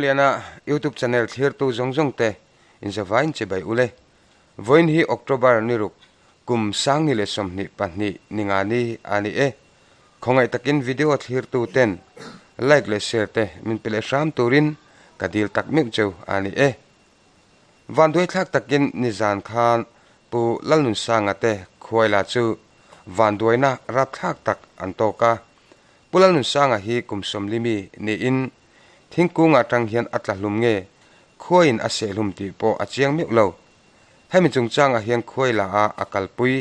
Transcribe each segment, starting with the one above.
liana YouTube channel thir tu zong te in zavain che bai ule voin hi October ni ruk kum sang ni le som ni pahni ningani ani e khongai takin video thir tu ten like le share te min pele sham turin kadil tak mek cheu ani e van doi thak takin nizan khan pu lalnun sanga te khoila chu van doi na rap thak tak antoka pulalnun sanga hi kum som limi ni in thingkunga tang hian atla hlum nge khoin a se hlum ti po achiang mi lo hemi chung changa hian khoila a akalpui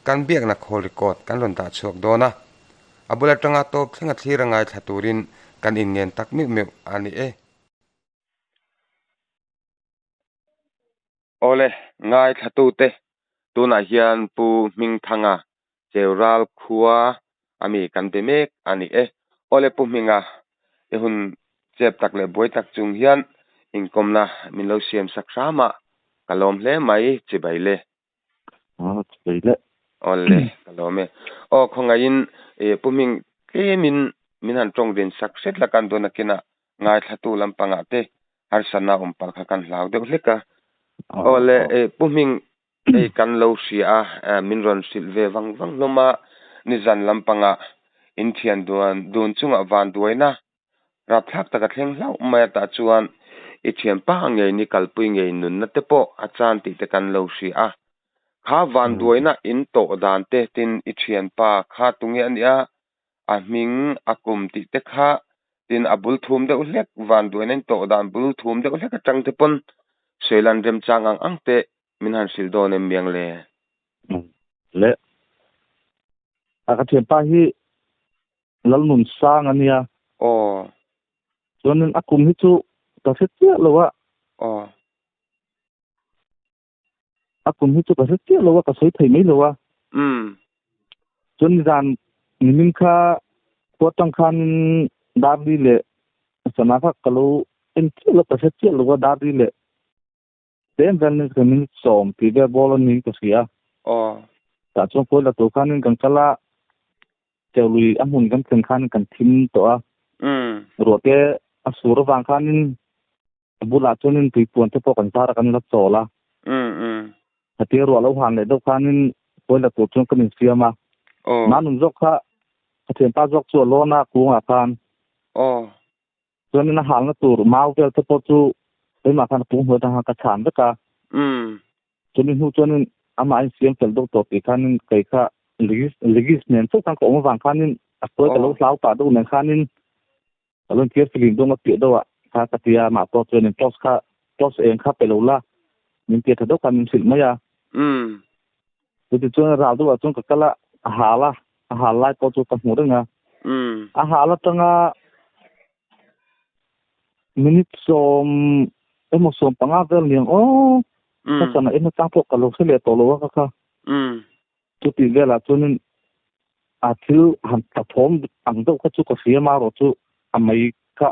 kan biak na khol record kan lon ta chok dona abula tanga top thenga thlirangai thaturin kan in ngen tak mi me ani e ole ngai thatu te tuna hian pu ming thanga cheural khuwa ami kan be mek ani e ole pu minga e hun chep tak le boi tak chung hian inkomna min lo siam sakrama kalom hle mai chibaile chibaile ole kalome o khongain e puming kemin minan tong din sakset la kan dona kina ngai thatu lampanga te harsana umpal kha kan hlau de hleka ole e puming e kan lo sia minron silve wang loma nizan lampanga inthian dun chunga van duaina rap thak taka thleng hlau mai ta chuan i thiam pa nge ni kalpui nge nun na te po achan ti te kan lo sia kha van duaina in to dan te tin i thian pa kha tunge ania a ming akum ti te kha tin abul thum de ulek van duaina to dan bul thum de ulek atang te pon selan rem chang ang te minhan sildon em miang le aka thiam pa hi lalmun sang ania chuanin akum hi chu ta se tia lowa akum hi chu ta se tia lowa ka soi thei mai lowa chun ran nimin kha potang khan dardi le sana kha kalo in lo ta se tia lowa dardi le den dan ni kamin som pi be bolo ni ka sia ta chung ko la to khan kan kala cheului amun kan khan kan thim to a rote asur wang khanin bula chunin tuipon te po kan tar kan la chola hati ro lo han le do khanin poila to chung kan siama manum jok kha athen pa jok chu lona kunga khan chunin hal na tur mau tel te po chu ema khan pung ho ta ka chan da ka chunin hu chunin ama ai siam tel do to ti khanin kai kha ligis nen chu kan ko wang khanin apoi ka lo hlau ta do nen khanin alon tier feeling do ma pi do a kha katia ma to chunin tos eng kha pelola min ti thado kan min sil maya ti chuan ra do a chung ka kala hala ko chu ka mu nga hala tanga minute som emo som panga vel liang ka sana emo tang po ka lo se le to lo ka kha tu ti vela chunin a thil han ta thom ang do ka chu ka sia ma ro chu amai ka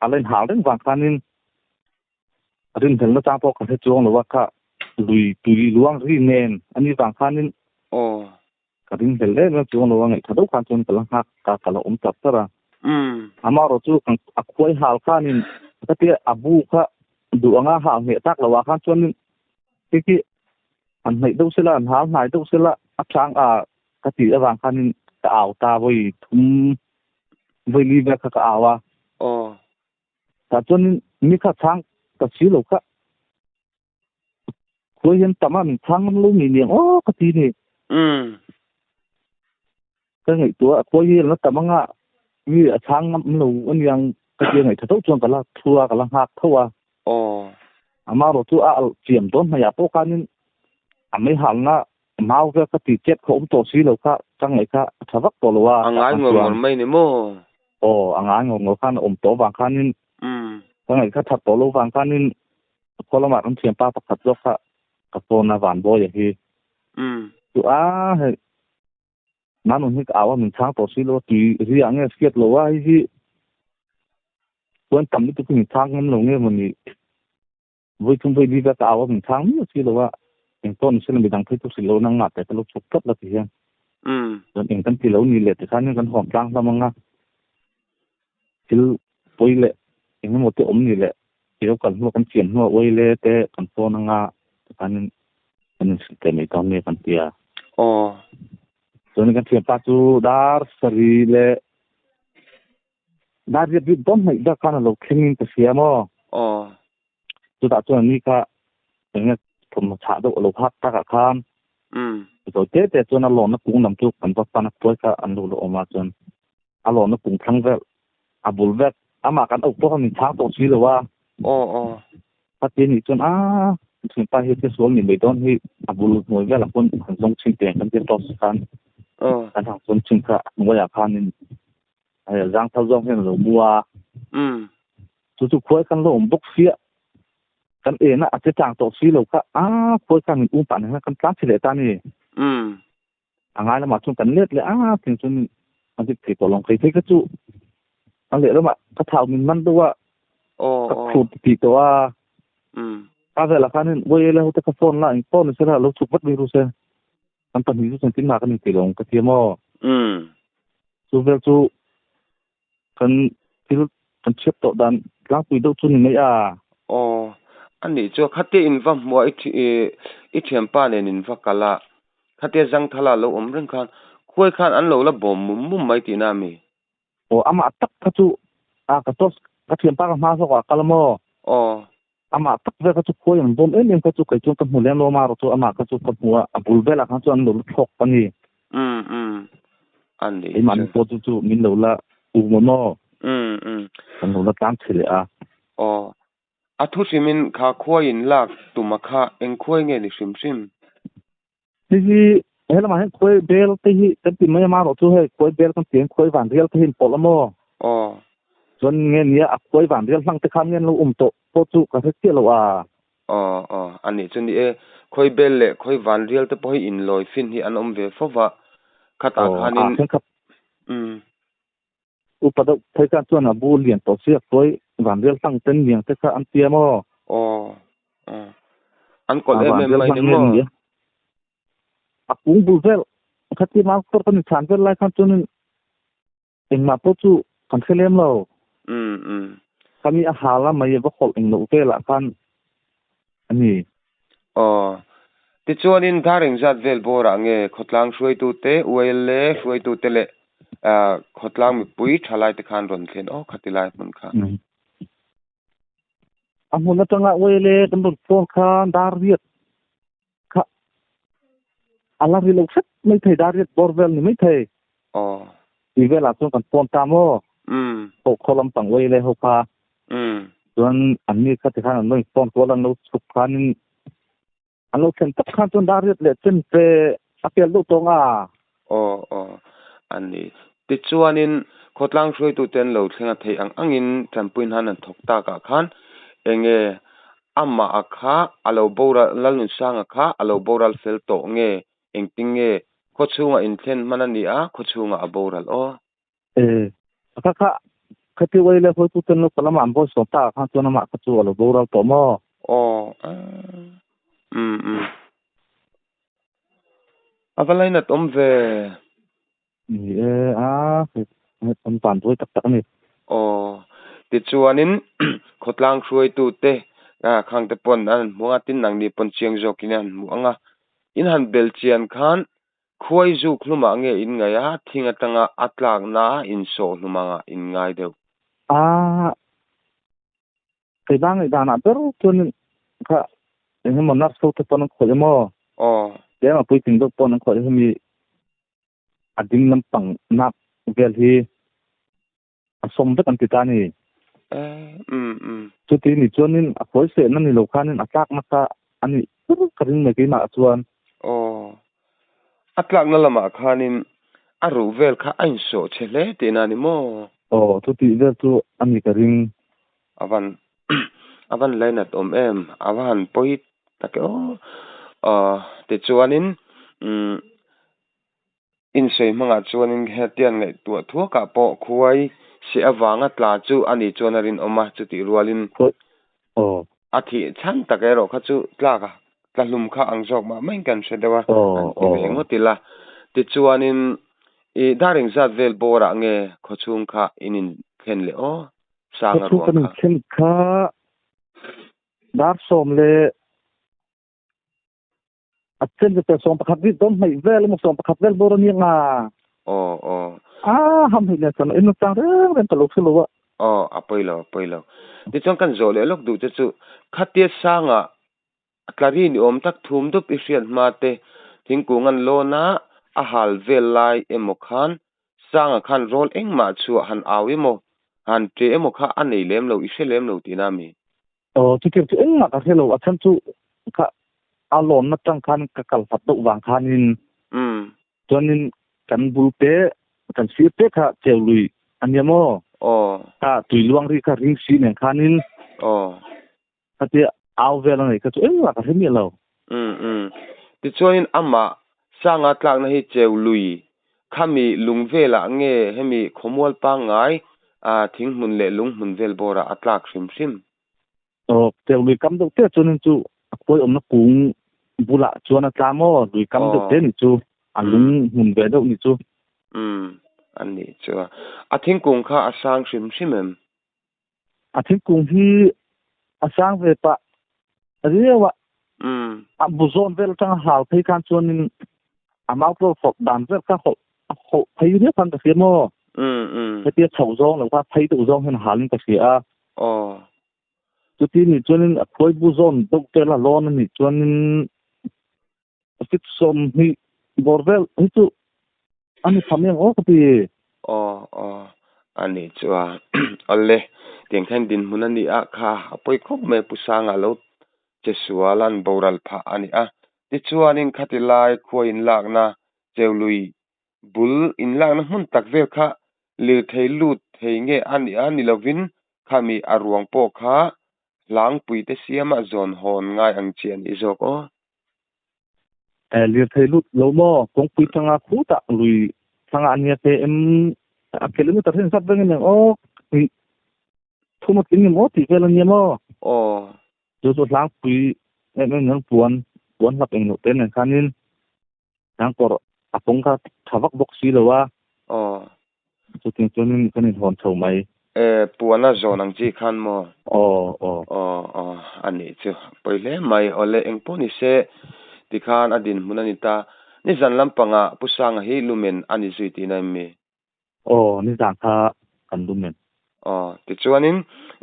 alen halen wang khanin rin thel na tang po ka se chuang lo wa kha lui tui luang ri nen ani wang khanin ka rin thel le na chuang lo wa ngai thado khan chun kala hak ka la tap tara ama ro chu kan akhoi hal khanin ka te abu kha du anga ha nge tak lo wa khan chun ki an nei do sela an hal nai do sela achang a ka ti wang khanin ka aw ta voi thum voi li ba ka awa ta chun mi kha chang ka chi lo kha khoi yen tama min chang lu ni ni ka ti ni ka ngai to khoi yen na tamanga mi a chang ngam lo an yang ka ti ngai thau chuang kala thua kala hak thawa ama ro chu a chiam don ma ya po kanin amai halna mau ka ka ti chet khom to si lo kha chang ngai kha thawak to lo wa angai ngor mai ni mo angai ngor khan to wang khanin ka ngai kha that to lo wang khanin kolama an chiam pa pakhat lo kha ka to na van bo ye hi tu a he nanun hi awa min chang to si lo ti ri ang skiet lo wa hi quan tâm đến cái thang ngâm lồng nghe mà nhỉ với chúng tôi đi ra tàu mình thang nhiều xí lo wa en ton se le dang phai tu si lo nang mat ta lo chuk tat la ti hian don en kan ti lo ni le te khan kan hom tang la manga til poi le en mo te om ni le kiểu cần mua con tiền mua quay lê té cần phone nga kan te mai tao me kan tia so ni kan tia pa chu dar sari le dar ye bit bom mai da kana lo khingin ta sia mo chu ta chu ni ka nga thum cha do lo phat ta ka khan so te chu na lo na kung nam chu kan pa pa na poi ka an lo ma chun a lo na kung thang ve a bul ve ama kan au to min cha to si lo wa pati ni chun sin pa hi te so ni mai don hi a bul moi ve la kon han long chin te kan te to kan kan hang chun chin ka mo ya khan ni ai giang thau jong hen lo bua chu khoi kan lo bok sia kan na a te chang to si lo ka khoi kan pan ha kan tlang chi le ta ni angai la ma chun kan let le tin chun an ti ke to long kai te ka chu an le lo ma ka thau min man do wa ka khu ti to wa ka ve la kan wo ye le ho te ka phone la in phone se la lo chu pat mi ru se an pan ni chu tin ma kan ti long ka ti mo chu ve chu kan til kan chep to dan lang pui do chu ni mai anh đi cho khát in vam mua ít thiam pa nên in vác kala khát răng thala lo rừng khan khuây khan anh lo là bom mum mai ti na mi ama tak ka chu ka tos ka thiam pa ka ma so ka kala mo ama tak ve ka chu khuai an bom em ka chu kai chu ka mu len lo ma ro chu ama ka chu ka mu a bul vela khan chu an lo thok pa ni anh đi ai man po chu min lo la u mo no kan lo la tam chile a thu simin kha khuai in lak tumakha eng khuai nge ni sim hi hela ma hen khuai bel te hi kan ti mai ma ro chu he khuai bel kan tieng khuai van riel te hin pol mo chon nge nia a khuai van riel hlang te khan ngen lo to po chu ka se ti lo ani chuni khuai bel le khuai van riel te po hi in loi fin hi an ve fowa khata khanin upada thai kan chuan a bu lian to sia khuai van riel hlang ten liang te kha an tia mo an kol mai ni mo a kung bul vel khati ma ko kan chan vel lai kan chun eng ma po chu kan khelem lo kami a hala mai ba khol eng lo ke la kan ani ti chuanin tharing zat vel bora nge khotlang hruai tu te uel le hruai tu te le khotlang mi pui thalai te khan ron thlen khatilai mun kha amuna tanga uele kan ron phone khan dar riat kha ala ri lo sat mai thai dar riat borvel ni mai thai ti vela chu kan phone ta mo ho kholam pang uele ho pa chuan an ni khati khan noi phone ko lan lo chup khan an lo chen tak khan chun dar riat le chen pe apel do tonga an ni ti chuanin khotlang hruai tu ten lo thlenga thei angin champuin han an thok ta ka khan enge amma akha alo bora lalun sanga kha alo boral fel to nge engping nge khochunga in thlen manani khochunga aboral kha khati wele hoi tu ten lo kala man bo so ta khan chuna ma khachu alo boral to mo avalaina tom ve an pan toi tak tak ni ti chuanin khotlang hruai tu te khang te pon an muanga tin nang ni pon chiang jokin an muanga in han bel chian khan khuai zu khluma nge in ngaya thinga tanga atlak na in so hlumanga in ngai deu kai bang ai dana ber chun kha eng mo nak so te pon khoi mo le ma pui ting do pon khoi mi ading lam pang nak vel hi asom te kan ti ta ni chu ti ni chuanin a khoi se nan ni lo khanin atlak na ka ani karing me ki ma chuan atlak na lama khanin aru vel kha ain so chele te na ni mo chu ti vel chu ani karing avan lainat em avan poit take te chuanin in sei manga chuanin hetian ngai tu thua ka po khuai se awanga tla chu ani chuanarin oma chu ti rualin athi chan takero kha chu tlaka tlalum kha angjok ma main kan se dewa engotila ti chuanin daring zat vel bora nge khochung kha inin khen le sanga ruang kha dar som le atchen de som pakhat vi dom mai vel mo som pakhat vel bor ni nga ham hi le san in tang ren ta lok selo wa ti chong kan zo le lok du chu khatia sanga klari ni om tak thum dup isian mate thingkungan lona a hal vel lai emo khan sanga khan rol engma chu han awi mo han tre emo kha anei lem lo iselem lo tinami chu ke chu engma ka selo atchen chu ka alon na tang khan ka kal phat do wang khanin chonin kan bulpe kan sirte kha cheului anyamo ka tuiluang ri ka ring si nen khanin ate aw vel nei ka chu engma ka hemi lo ti choin ama sanga tlak na hi cheului khami lungvela nge hemi khomol pa ngai thing mun le lung mun vel bora atlak sim cheului kam do te chonin chu koi om na kung bula chuana tlamo lui kam do te ni chu alung mun ve do ni chu ani chu a thing kung kha asang sim a thing kung hi asang ve pa riwa a buzon vel tang hal thei kan chuanin amau pro fok dan vel ka ho thei ne kan ta mo te chau zong lo ka thei tu zong hen halin ka sia chu ti ni chuanin a khoi buzon dok te la lon ni chuanin fit som hi borvel hi chu ani thameng o ka ti ani chua alle tiang khan din munani a kha apoi khop me pusanga lo chesualan boral pha ani a ti chuanin khatilai khuain lakna cheului bul in lakna hun takvel kha lir thei lut thei nge ani lovin khami arwang po kha lang puite siama zon hon ngai ang chian izok lir thei lut lo mo kong pui tanga khu ta lui tanga ania te em a kilometer hen sap beng ne ni thuma kin ni mo ti vel ni mo chu lang pui em nang puan lap eng no ten ne khanin nang kor apong ka thawak bok si lo wa chu tin chunin kanin hon chho mai puana zon ang chi khan mo ani chu pहिले mai ole engpo ni se tikhan adin munani ta ni zan lampanga pusanga hi lumen ani zuiti na mi ni zan kha kan lumen ti chuanin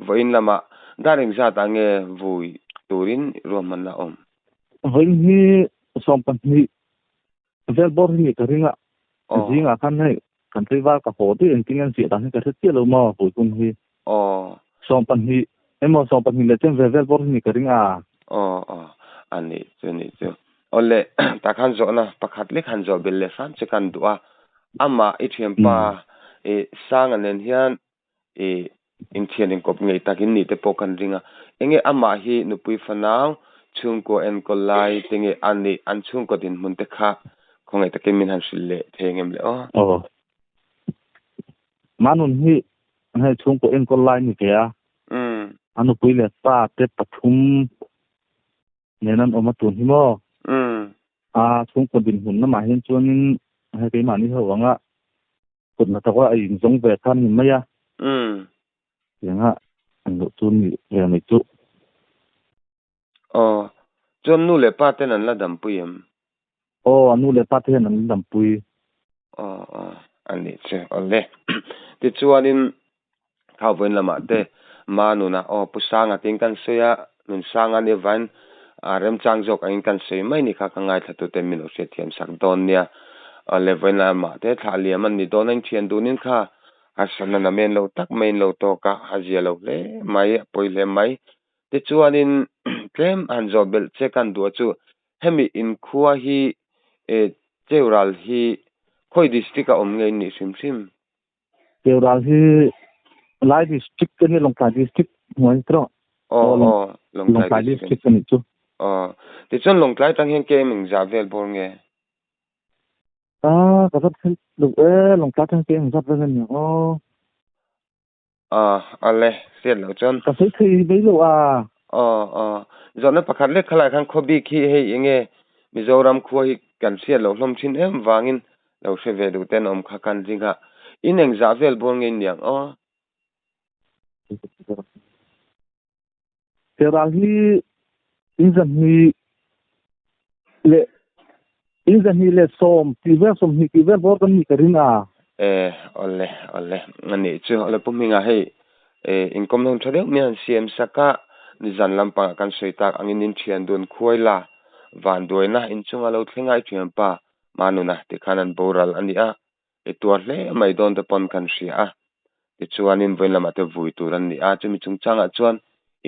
voin lama daring za ta nge vui turin roman la voin hi sompan hi vel bor ni ka ringa jinga khan hai country wa ka ho ti engtingan si ta ni ka theti lo mo pui kun hi sompan hi emo sompan hi le chen vel bor ni ka ringa ani chu ole ta khan zo na pakhat le khan zo bel le san che kan duwa ama ithem pa sang anen hian in thianin kop ngei takin ni te pokan ringa enge ama hi nupui fanau chung ko en ko lai tinge ani an chung ko din mun te kha khongai takin min han sille thengem le manun hi hai chung ko en ko lai ni ke anu pui le pa te pathum nenan oma tun hi mo chung ko din hun na ma hen chuanin hai ke mani ho wanga kun na ta wa ai zong ve khan ni maya yang an lo tu ni ya ni tu chon nu le pa ten an la dam puyem anu le pa ten an dam pui ani che ole ti chuanin khawin lama te manu na pusanga ting kan soya nun sanga ni van rem chang jok ang kan sei mai ni kha ka ngai thatu te min o se thiam sak don nia level na ma te thaliam an ni don ang thian dunin kha asana na men lo tak main lo to ka hazia lo le mai poile mai ti chuanin tlem an jobel che kan du chu hemi in khuwa hi cheural hi khoi district a om ngei ni sim cheural hi lai district ni longka district moi tro longka district ni chu ti chon longklai tang hen ke ming javel bor nge ka sat lu longka tang ke ming sat ven ni ale set lo chon ka sei thei bei lo zona pakhat le khalai khan khobi khi hei enge mizoram khuwa hi kan sia lo hlom thin em wangin lo se ve du ten om kha kan jinga ineng javel bor nge niang Tera hi injan hi le som hi kivel bor kan mi karin a ole ani chu ole puminga hei income non thade mian siam saka nizan lampa kan soita angin in thian don khuaila van doina in chunga lo thlengai thiam pa manuna ti khanan boral ania etuar hle mai don te pon kan ria a ti chuanin voin lama te vui turan ni a chumi chungchanga chuan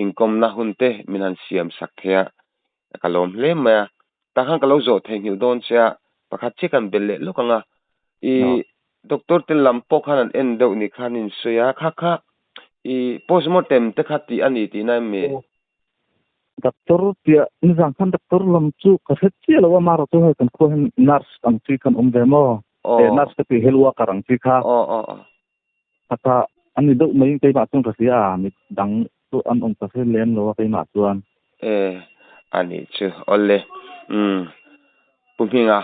income na hunte minan siam sakhya kalom hle ma ta khan kalo zo thengil don cha pakhat chikan belle lokanga i doctor te lampok hanan en deuh ni khanin soya kha i postmortem te khati ani ti na me doctor tia injan khan doctor lam chu ka het chi lo ma ro tu ha kan ko hen nurse ang chi kan demo nurse te helwa karang chi kha kata ani deuh mai kai ma chung ka sia mi dang tu an ta se len lo kai ma chuan ani chu ole puminga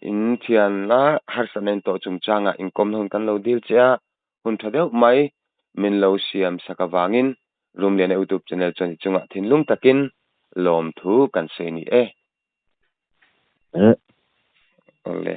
in thian na har sanen to chungchanga income non kan lo dil cha hun thadeu mai min lo siam sakawangin room le na youtube channel chani chunga thinlung takin lom thu kan se ni ole